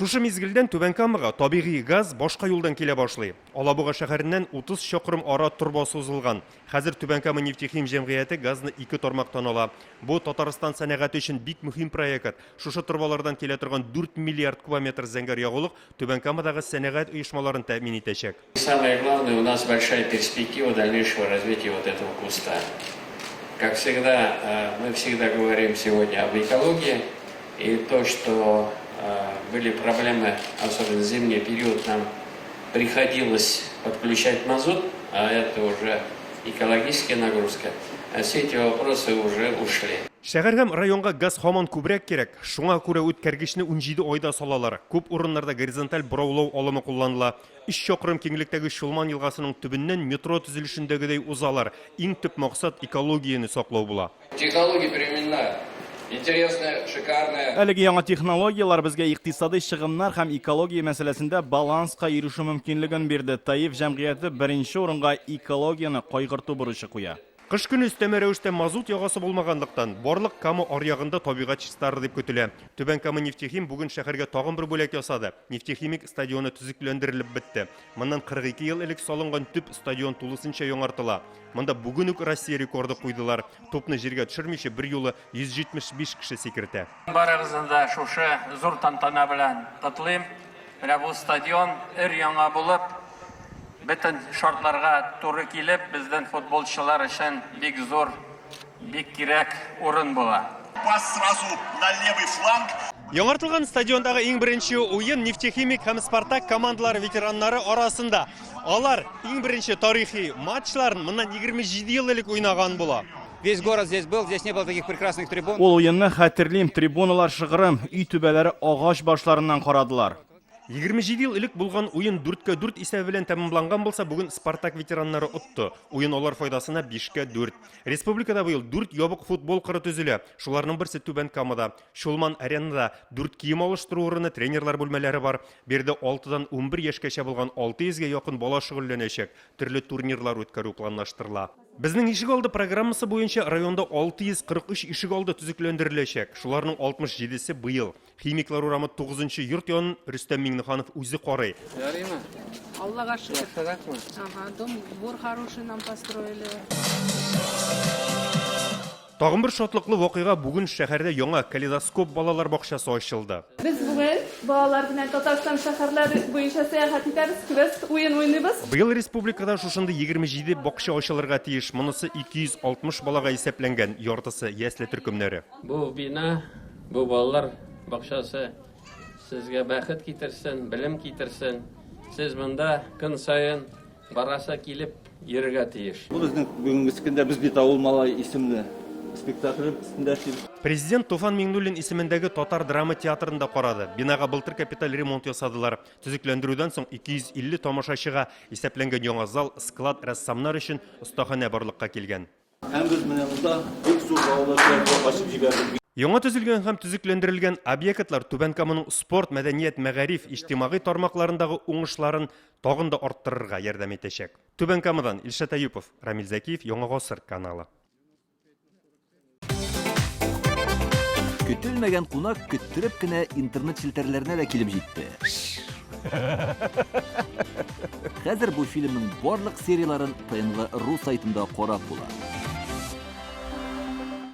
Шушы мезгилден Түбән Камага табигый газ башка юлдан килә башлый. Алабуга шәһәреннән 30 чакрым ара турба сузылган. Хәзер Түбән Кама нефтехим җәмгыяте газны 2 тармактан ала. Бу Татарстан сәнәгате өчен бик мөһим проект. Шушы турбалардан килә торган 4 миллиард кубометр зәңгәр ягулык Түбән Камадагы сәнәгать оешмаларын тәэмин итәчәк. Самое главное, у нас большая перспектива дальнейшего развития вот этого куста. Как всегда, мы всегда говорим сегодня об экологии, и то, что были проблемы, особенно в зимний период, нам приходилось подключать мазут, а это уже экологическая нагрузка. А все эти вопросы уже ушли. Шәһәр һәм районга газ һаман күбрәк кирәк. Шуңа күрә үткәргечне 17 айда салалар. Күп урыннарда горизонталь бораулау алымы кулланыла. 3 чакрым киңлектәге Шулман елгасының төбеннән метро төзелешендәгедәй узалар. Иң төп максат экологияны саклау була. Технология переменная. Интересная, шикарная. Әлеге яңа технологиялар безгә икътисади чыгымнар һәм экология мәсьәләсендә баланска ирешү мөмкинлеген бирде. Таиф җәмгыяте беренче урынга экологияны кайгырту бурычы куя. Кыш көне өстәмә рәвештә мазут ягасы булмаганлыктан барлык Кама аръягында табигать чистары дип көтелә. Түбән Кама нефтехим бүген шәһәргә тагын бер бүләк ясады. Нефтехимик стадионы төзекләндерелеп бетте. Моннан 42 ел элек салынган төп стадион тулысынча яңартыла. Монда бүген үк Россия рекорды куйдылар. Топны җиргә төшермичә бер юлы 175 кеше сикертә. Барыгызны да шушы зур тантана белән котлыйм. Менә бу стадион өр-яңа булып, бөтен шартларга туры килеп, бездән футболчылар өчен бик зур, бик кирәк урын була. Пас сразу на левый фланг. Яңартылган стадиондагы иң беренче уен нефтехимик һәм Спартак командалары ветераннары арасында. Алар иң беренче тарихи матчларын моннан 27 ел элек уйнаган була. Весь город здесь был, здесь не было таких прекрасных трибун. Ул уенны хәтерлим, трибуналар шыгырым, үй түбәләре агач башларыннан карадылар. 27 ел элек булган уен 4-4 исәбе белән тәмамланган булса, бүген Спартак ветераннары отты. Уен алар файдасына 5-4. Республикада быел 4 ябык футбол кыры төзелә. Шуларның берсе Түбән Камада. Шулман аренада 4 кием алыштыру урыны, тренерлар бүлмәләре бар. Бердә 6дан 11 яшькәчә булган 600-гә якын бала шөгыльләнәчәк. Төрле турнирлар үткәрү планлаштырыла. Безнең ишегалды программасы буенча районда 643 ишегалды төзекләндереләчәк. Шуларның 67се быел. Химиклар урамы 9-нчы йорт янын Рөстәм Миңнеханов үзе карый. Ярыймы? Аллаға шүкір. Шаракмы? Ага, дом двор хороший нам построили. Тагын бер шатлыклы вакыйга бүген шәһәрдә яңа калейдоскоп балалар бакчасы ачылды. Biz bugün балалар белән Татарстан шәһәрләре буенча сәяхәт итәбез, күрәс, уен уйныйбыз. Быел республикада шушында 27 бакча ачылырга тиеш. Монысы 260 балага исәпләнгән, яртысы ясле төркемнәре. Бу бина, бу балалар бакчасы сезгә бәхет китерсен, белем китерсен. Сез монда көн сайын бараса килеп йөрергә тиеш. Бу безнең бүгенге көндә без бит авыл малай исемле спектакль өстендә эшлибез. Президент Туфан Миңнуллин исемендәге Татар драма театрында карады. Бинага былтыр капиталь ремонт ясадылар. Төзекләндерүдән соң 250 тамашачыга исәпләнгән яңа зал, склад, рәссамнар өчен остаханә барлыкка килгән. Һәм без менә монда бик зур авылларда ачып җибәрдек. Яңа төзелгән һәм төзекләндерелгән объектлар Түбән Каманың спорт, мәдәният, мәгариф, иҗтимагый тармакларындагы уңышларын тагын да арттырырга ярдәм итәчәк. Түбән Камадан Илшат Аюпов, Рамил Зәкиев, Яңа гасыр каналы. Көтелмәгән кунак көттереп кенә интернет челтәрләренә дә килеп җитте. Хәзер бу фильмның барлык серияларын ТНВ.ру сайтында карап була.